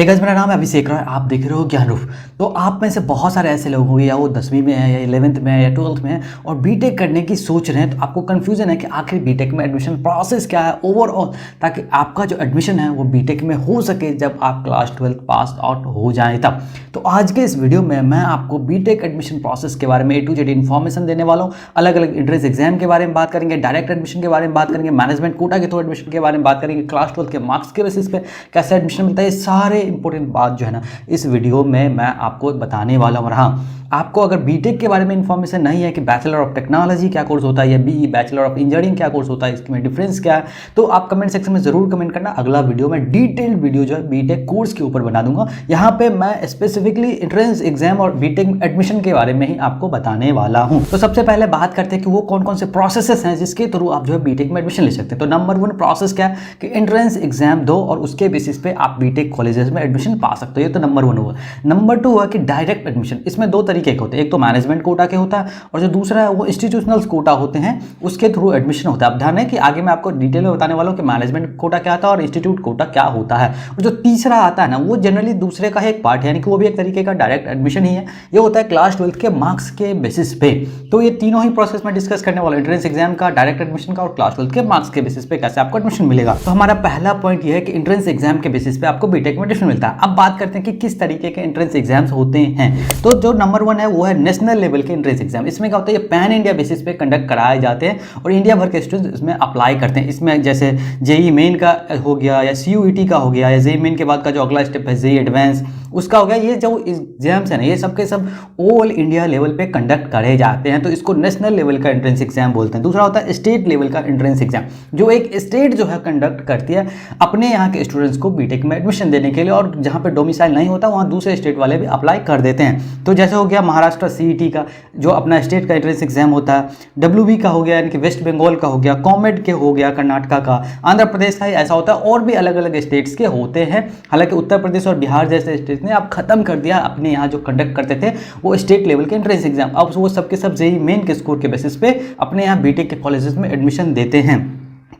Hey guys, मेरा नाम है अभिषेक रॉय। आप देख रहे हो ज्ञान रूप। तो आप में से बहुत सारे ऐसे लोग होंगे, या वो 10वीं में है या 11th में है या 12th में है और बीटेक करने की सोच रहे हैं। तो आपको कन्फ्यूजन है कि आखिर बीटेक में एडमिशन प्रोसेस क्या है ओवरऑल, ताकि आपका जो एडमिशन है वो बीटेक में हो सके जब आप क्लास 12 पास आउट हो जाए तब। तो आज के इस वीडियो में मैं आपको बीटेक एडमिशन प्रोसेस के बारे में A to Z इन्फॉर्मेशन देने वाला हूँ। अलग अलग एंट्रेंस एग्जाम के बारे में बात करेंगे, डायरेक्ट एडमिशन के बारे में बात करेंगे, मैनेजमेंट कोटा के थ्रू एडमिशन के बारे में बात करेंगे, क्लास 12 के मार्क्स के बेसिस पे कैसे एडमिशन मिलता है। ये सारे इंपॉर्टेंट बात जो है ना इस वीडियो में मैं आपको बताने वाला हूँ। और हाँ, आपको अगर बीटेक के बारे में इन्फॉर्मेशन नहीं है कि बैचलर ऑफ टेक्नोलॉजी क्या कोर्स होता है या बीई बैचलर ऑफ इंजीनियरिंग क्या कोर्स होता है, इसमें डिफरेंस क्या है, तो आप कमेंट सेक्शन में जरूर कमेंट करना। अगला वीडियो में डिटेल्ड वीडियो जो है बीटेक कोर्स के ऊपर बना दूंगा। यहाँ पे मैं स्पेसिफिकली एंट्रेंस एग्जाम और बीटेक एडमिशन के बारे में ही आपको बताने वाला हूँ। तो सबसे पहले बात करते हैं कि वो कौन कौन से प्रोसेसेस हैं जिसके थ्रू आप जो है बीटेक में एडमिशन ले सकते हैं। तो नंबर 1 प्रोसेस क्या है कि एंट्रेंस एग्जाम दो और उसके बेसिस पे आप बीटेक कॉलेजेस में एडमिशन पा सकते हो। ये तो नंबर 1 हुआ। नंबर 2 हुआ कि डायरेक्ट एडमिशन। इसमें दो तरीके के होते हैं, एक तो मैनेजमेंट कोटा के होता है और जो दूसरा है वो इंस्टीट्यूशनल कोटा होते हैं, उसके थ्रू एडमिशन होता है। अब ध्यान है कि आगे मैं आपको डिटेल में बताने वाला हूँ कि मैनेजमेंट कोटा क्या आता है और इंस्टीट्यूट कोटा क्या होता है। और जो तीसरा आता है ना वो जनरली दूसरे का एक पार्ट है, यानी कि वो भी एक तरीके का डायरेक्ट एडमिशन ही है। ये होता है क्लास 12 के मार्क्स के बेसिस पे। तो ये तीनों ही प्रोसेस में डिस्कस करने वाला, एंट्रेंस एग्जाम का, डायरेक्ट एडमिशन का और क्लास 12 के मार्क्स के बेसिस पे कैसे आपको एडमिशन मिलेगा। तो हमारा पहला पॉइंट ये है कि एंट्रेंस एग्जाम के बेसिस पे आपको बीटेक में एडमिशन मिलता है। अब बात करते हैं कि किस तरीके के एंट्रेंस एग्जाम्स होते हैं। तो जो नंबर 1 है वो है नेशनल लेवल के एंट्रेंस एग्जाम। इसमें क्या होता है, ये पैन इंडिया बेसिस पे कंडक्ट कराए जाते हैं और इंडिया भर के स्टूडेंट्स इसमें अप्लाई करते हैं। इसमें जैसे जेई मेन का हो गया या सीयूईटी का हो गया, या जेई मेन के बाद का जो अगला स्टेप है जेई एडवांस उसका हो गया। ये जो एग्जाम्स है ना ये सब के सब ऑल इंडिया लेवल पे कंडक्ट करे जाते हैं, तो इसको नेशनल लेवल का एंट्रेंस एग्जाम बोलते हैं। दूसरा होता है स्टेट लेवल का एंट्रेंस एग्जाम, जो एक स्टेट जो है कंडक्ट करती है अपने यहाँ के स्टूडेंट्स को बीटेक में एडमिशन देने के लिए, और जहाँ पे डोमिसाइल नहीं होता वहाँ दूसरे स्टेट वाले भी अप्लाई कर देते हैं। तो जैसे हो गया महाराष्ट्र सीईटी का जो अपना स्टेट का एंट्रेंस एग्जाम होता है, डब्ल्यूबी का हो गया यानी कि वेस्ट बंगाल का हो गया, कॉमेड के हो गया कर्नाटका का, आंध्र प्रदेश का ही ऐसा होता है, और भी अलग अलग स्टेट्स के होते हैं। हालांकि उत्तर प्रदेश और बिहार जैसे स्टेट्स ने अब खत्म कर दिया अपने यहाँ जो कंडक्ट करते थे वो स्टेट लेवल के एंट्रेंस एग्जाम। अब वो सबके सब जेईई मेन के स्कोर के बेसिस पे अपने यहाँ बीटेक के कॉलेजेस में एडमिशन देते हैं।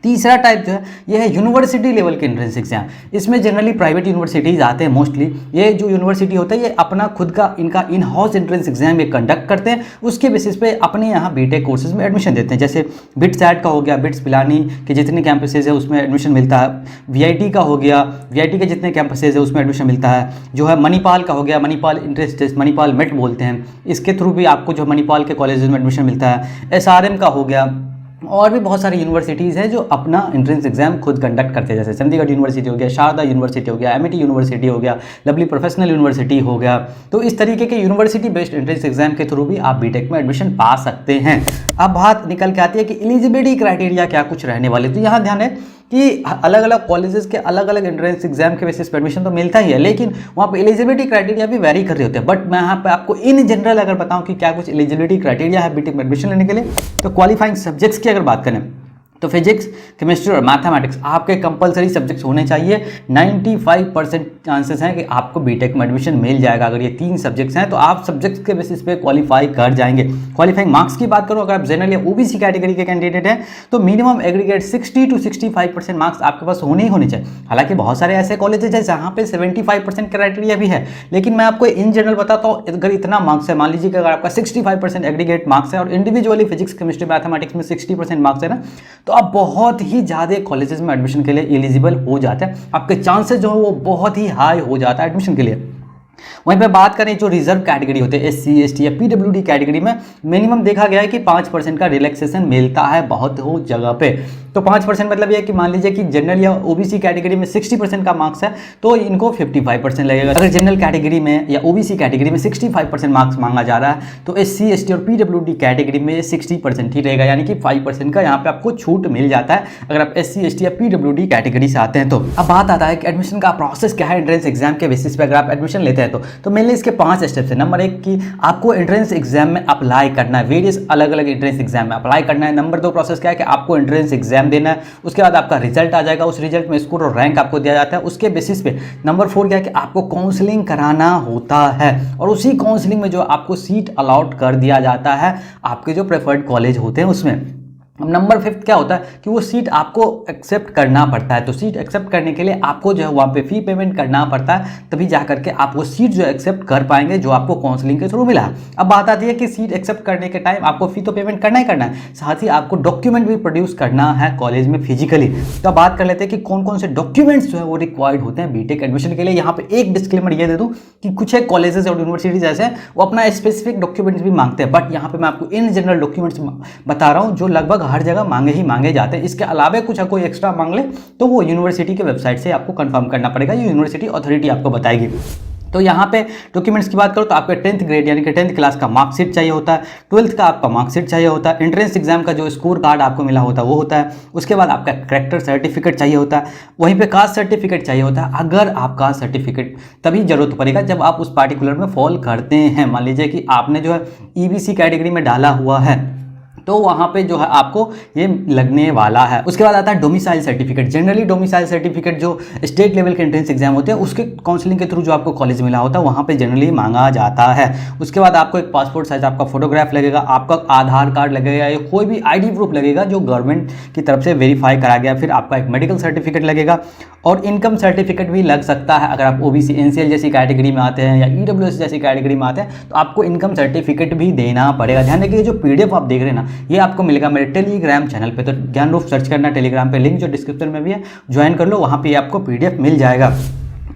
तीसरा टाइप जो है ये है यूनिवर्सिटी लेवल के एंट्रेंस एग्जाम। इसमें जनरली प्राइवेट यूनिवर्सिटीज़ आते हैं मोस्टली। ये जो यूनिवर्सिटी होता है ये अपना खुद का इनका इन हाउस एंट्रेंस एग्जाम ये कंडक्ट करते हैं, उसके बेसिस पे अपने यहाँ बीटेक कोर्सेज में एडमिशन देते हैं। जैसे बिट्सैट का हो गया, बिट्स पिलानी के जितने कैंपसेज है उसमें एडमिशन मिलता है। वीआईटी का हो गया, वीआईटी के जितने कैंपसेज है उसमें एडमिशन मिलता है। जो है मणिपाल का हो गया, Manipal entrance test, Manipal MET बोलते हैं, इसके थ्रू भी आपको जो मणिपाल के कॉलेजेस में एडमिशन मिलता है। एसआरएम का हो गया, और भी बहुत सारी यूनिवर्सिटीज़ हैं जो अपना एंट्रेंस एग्जाम खुद कंडक्ट करते हैं। जैसे चंडीगढ़ यूनिवर्सिटी हो गया, शारदा यूनिवर्सिटी हो गया, एमआईटी यूनिवर्सिटी हो गया, लवली प्रोफेशनल यूनिवर्सिटी हो गया। तो इस तरीके के यूनिवर्सिटी बेस्ड एंट्रेंस एग्जाम के थ्रू भी आप बीटेक में एडमिशन पा सकते हैं। अब बात निकल के आती है कि एलिजिबिलिटी क्राइटेरिया क्या कुछ रहने वाले। तो यहाँ ध्यान है कि अलग अलग कॉलेजेस के अलग अलग एंट्रेंस एग्जाम के बेसिस पे एडमिशन तो मिलता ही है, लेकिन वहाँ पे एलिजिबिलिटी क्राइटेरिया भी वेरी कर रहे होते हैं। बट मैं यहाँ पे आपको इन जनरल अगर बताऊँ कि क्या कुछ एलिजिबिलिटी क्राइटेरिया है बीटेक में एडमिशन लेने के लिए, तो क्वालिफाइंग सब्जेक्ट्स की अगर बात करें तो फिजिक्स, केमिस्ट्री और मैथमेटिक्स आपके कंपलसरी सब्जेक्ट्स होने चाहिए। 95% चांसेस हैं कि आपको बीटेक में एडमिशन मिल जाएगा। अगर ये 3 सब्जेक्ट्स हैं तो आप सब्जेक्ट्स के बेसिस पे क्वालिफाई कर जाएंगे। क्वालिफाइंग मार्क्स की बात करो, अगर आप जनरल या ओबीसी कैटेगरी के कैंडिडेट हैं तो मिनिमम एग्रीगेट 60 to 65% मार्क्स आपके पास होने ही होने चाहिए। हालांकि बहुत सारे ऐसे कॉलेजेस हैं जहाँ पे 75% क्राइटेरिया भी है, लेकिन मैं आपको इन जनरल बताता हूँ अगर इतना मार्क्स है, मान लीजिए कि अगर आपका 65% एग्रीगेट मार्क्स है और इंडिविजुअली फिजिक्स, केमिस्ट्री, मैथमेटिक्स में 60% मार्क्स है ना, तो आप बहुत ही ज़्यादा कॉलेजेस में एडमिशन के लिए एलिजिबल हो जाते हैं। आपके चांसेस जो है वो बहुत ही हाई हो जाता है एडमिशन के लिए। वहीं पे बात करें जो रिजर्व कैटेगरी होते हैं एससी, एसटी या पीडब्ल्यूडी कैटेगरी में मिनिमम देखा गया है कि 5% का रिलैक्सेशन मिलता है बहुत हो जगह पे। तो 5% मतलब ये है कि मान लीजिए कि जनरल या ओबीसी कैटेगरी में 60% का मार्क्स है तो इनको 55% लगेगा। अगर जनरल कैटेगरी में या ओबीसी कैटेगरी में 65% मार्क्स मांगा जा रहा है तो एससी, एसटी और पीडब्ल्यूडी कैटेगरी में 60% ही रहेगा, यानी कि 5% का यहाँ पे आपको छूट मिल जाता है अगर आप एससी, एसटी या पीडब्ल्यूडी कैटेगरी से आते हैं। तो अब बात आता है कि एडमिशन का प्रोसेस क्या है एंट्रेंस एग्जाम के बेसिस पे अगर आप एडमिशन लेते हैं तो मेनली इसके 5 स्टेप्स है। नंबर 1 कि आपको एंट्रेंस एग्जाम में अप्लाई करना है, वेरियस अलग अलग एंट्रेंस एग्जाम में अप्लाई करना है। नंबर 2 प्रोसेस क्या है कि आपको एंट्रेंस एग्जाम देना है, उसके बाद आपका रिजल्ट आ जाएगा, उस रिजल्ट में स्कोर और रैंक आपको दिया जाता है, उसके बेसिस पे। नंबर 4 क्या है कि आपको काउंसलिंग कराना होता है और उसी काउंसलिंग में जो आपको सीट अलॉट कर दिया जाता है आपके जो प्रेफर्ड कॉलेज होते हैं उसमें। अब नंबर 5 क्या होता है कि वो सीट आपको एक्सेप्ट करना पड़ता है। तो सीट एक्सेप्ट करने के लिए आपको जो है वहाँ पे फ़ी पेमेंट करना पड़ता है, तभी जा करके आप वो सीट जो एक्सेप्ट कर पाएंगे जो आपको काउंसलिंग के थ्रू मिला है। अब बात आती है कि सीट एक्सेप्ट करने के टाइम आपको फ़ी तो पेमेंट करना ही करना है, साथ ही आपको डॉक्यूमेंट भी प्रोड्यूस करना है कॉलेज में फिजिकली। तो अब बात कर लेते हैं कि कौन कौन से डॉक्यूमेंट्स जो है वो रिक्वायर्ड होते हैं बीटेक एडमिशन के लिए। यहाँ पे एक डिस्क्लेमर ये दे दूँ कि कुछ एक कॉलेजेस और यूनिवर्सिटीज ऐसे हैं वो अपना स्पेसिफिक डॉक्यूमेंट्स भी मांगते हैं, बट यहाँ पे मैं आपको इन जनरल डॉक्यूमेंट्स बता रहा हूँ जो लगभग हर जगह मांगे जाते हैं। इसके अलावा कुछ कोई एक्स्ट्रा मांग ले तो वो यूनिवर्सिटी के वेबसाइट से आपको कंफर्म करना पड़ेगा, ये यूनिवर्सिटी अथॉरिटी आपको बताएगी। तो यहाँ पे डॉक्यूमेंट्स की बात करो तो आपका 10th ग्रेड यानी कि 10th क्लास का मार्कशीट चाहिए होता है, 12th का आपका मार्कशीट चाहिए होता है, एंट्रेंस एग्जाम का जो स्कोर कार्ड आपको मिला होता है वो होता है, उसके बाद आपका कैरेक्टर सर्टिफिकेट चाहिए होता है, वहीं पे कास्ट सर्टिफिकेट चाहिए होता है। अगर आप कास्ट सर्टिफिकेट तभी जरूरत पड़ेगा जब आप उस पार्टिकुलर में फॉल करते हैं। मान लीजिए कि आपने जो है ईबीसी कैटेगरी में डाला हुआ है तो वहाँ पे जो है आपको ये लगने वाला है। उसके बाद आता है domicile certificate. Generally domicile certificate जो स्टेट लेवल के एंट्रेंस एग्जाम होते हैं उसके काउंसलिंग के थ्रू जो आपको कॉलेज मिला होता है वहाँ पे जनरली मांगा जाता है। उसके बाद आपको एक पासपोर्ट साइज आपका फोटोग्राफ लगेगा, आपका आधार कार्ड लगेगा या कोई भी आईडी प्रूफ लगेगा जो गवर्नमेंट की तरफ से वेरीफाई करा गया, फिर आपका एक मेडिकल सर्टिफिकेट लगेगा और इनकम सर्टिफिकेट भी लग सकता है। अगर आप ओबीसी एनसीएल जैसी कैटेगरी में आते हैं या ईडब्ल्यूएस जैसी कैटेगरी में आते हैं तो आपको इनकम सर्टिफिकेट भी देना पड़ेगा। ध्यान रखिए जो पीडीएफ आप देख रहे हैं ना ये आपको मिलेगा मेरे टेलीग्राम चैनल पे। तो ज्ञानरूप सर्च करना टेलीग्राम पे, लिंक जो डिस्क्रिप्शन में भी है, ज्वाइन कर लो, वहाँ पे आपको पीडीएफ मिल जाएगा।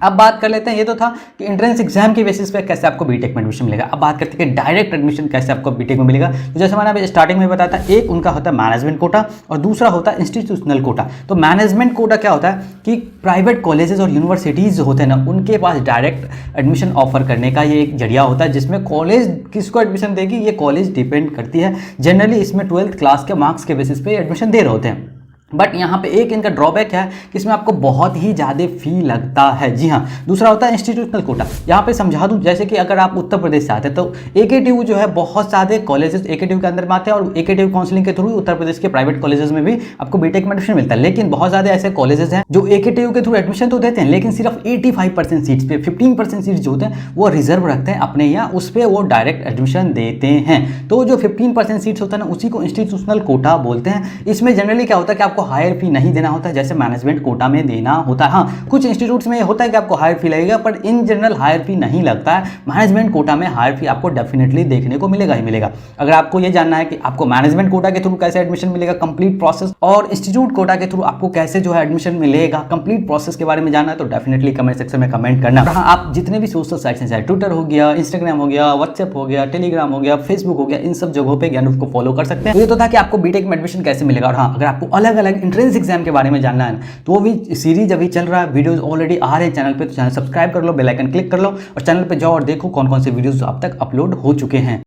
अब बात कर लेते हैं, ये तो था कि एंट्रेंस एग्जाम के बेसिस पे कैसे आपको बीटेक में एडमिशन मिलेगा। अब बात करते हैं कि डायरेक्ट एडमिशन कैसे आपको बीटेक में मिलेगा। तो जैसे मैंने अभी स्टार्टिंग में बताया था, एक उनका होता है मैनेजमेंट कोटा और दूसरा होता है इंस्टीट्यूशनल कोटा। तो मैनेजमेंट कोटा क्या होता है कि प्राइवेट कॉलेजेस और यूनिवर्सिटीज़ होते हैं ना उनके पास डायरेक्ट एडमिशन ऑफर करने का ये एक जरिया होता है, जिसमें कॉलेज किसको एडमिशन देगी ये कॉलेज डिपेंड करती है। जनरली इसमें 12th क्लास के मार्क्स के बेसिस पे एडमिशन दे रहे होते हैं, बट यहाँ पे एक इनका ड्रॉबैक है कि इसमें आपको बहुत ही ज़्यादा फी लगता है। जी हाँ, दूसरा होता है इंस्टीट्यूशनल कोटा। यहाँ पे समझा दूँ, जैसे कि अगर आप उत्तर प्रदेश से आते हैं तो एकेटीयू जो है बहुत सारे कॉलेजेस एकेटीयू के अंदर में आते हैं और एकेटीयू काउंसलिंग के थ्रू उत्तर प्रदेश के प्राइवेट कॉलेजेस में भी आपको बीटेक में एडमिशन मिलता है। लेकिन बहुत ज़्यादा ऐसे कॉलेजेस हैं जो एकेटीयू के थ्रू एडमिशन तो देते हैं लेकिन सिर्फ 85% सीट्स पे 15% सीट्स जो होते हैं वो रिजर्व रखते हैं अपने यहाँ, उस पर वो डायरेक्ट एडमिशन देते हैं। तो जो 15% सीट्स होता है ना उसी को इंस्टीट्यूशनल कोटा बोलते हैं। इसमें जनरली क्या होता है कि आपको हायर फी नहीं देना होता है जैसे मैनेजमेंट कोटा में देना होता है। हाँ, कुछ इंस्टीट्यूट्स में ये होता है कि आपको हायर फी लगेगा, पर इन जनरल हायर फी नहीं लगता है। मैनेजमेंट कोटा में हायर फी आपको डेफिनेटली देखने को मिलेगा ही मिलेगा। अगर आपको ये जानना है कि आपको मैनेजमेंट कोटा के थ्रू कैसे एडमिशन मिलेगा कंप्लीट प्रोसेस, और इंस्टीट्यूट कोटा के थ्रू आपको कैसे जो है एडमिशन मिलेगा कंप्लीट प्रोसेस के बारे में जानना है, तो डेफिनेटली कमेंट सेक्शन में कमेंट करना। हाँ, आप जितने भी सोशल साइट्स हैं, चाहे ट्विटर हो गया, इंस्टाग्राम हो गया, व्हाट्सएप हो गया, टेलीग्राम हो गया, फेसबुक हो गया, इन सब जगहों पे ज्ञानरूप को फॉलो कर सकते हैं। तो ये तो था कि आपको बीटेक में एडमिशन कैसे मिलेगा। और हाँ, अगर आपको अलग अलग एंट्रेंस एग्जाम के बारे में जानना है तो वो भी सीरीज अभी चल रहा है, वीडियोस ऑलरेडी आ रहे हैं चैनल पे, तो चैनल सब्सक्राइब कर लो, बेल आइकन क्लिक कर लो और चैनल पे जाओ और देखो कौन कौन से वीडियोस अब तक अपलोड हो चुके हैं।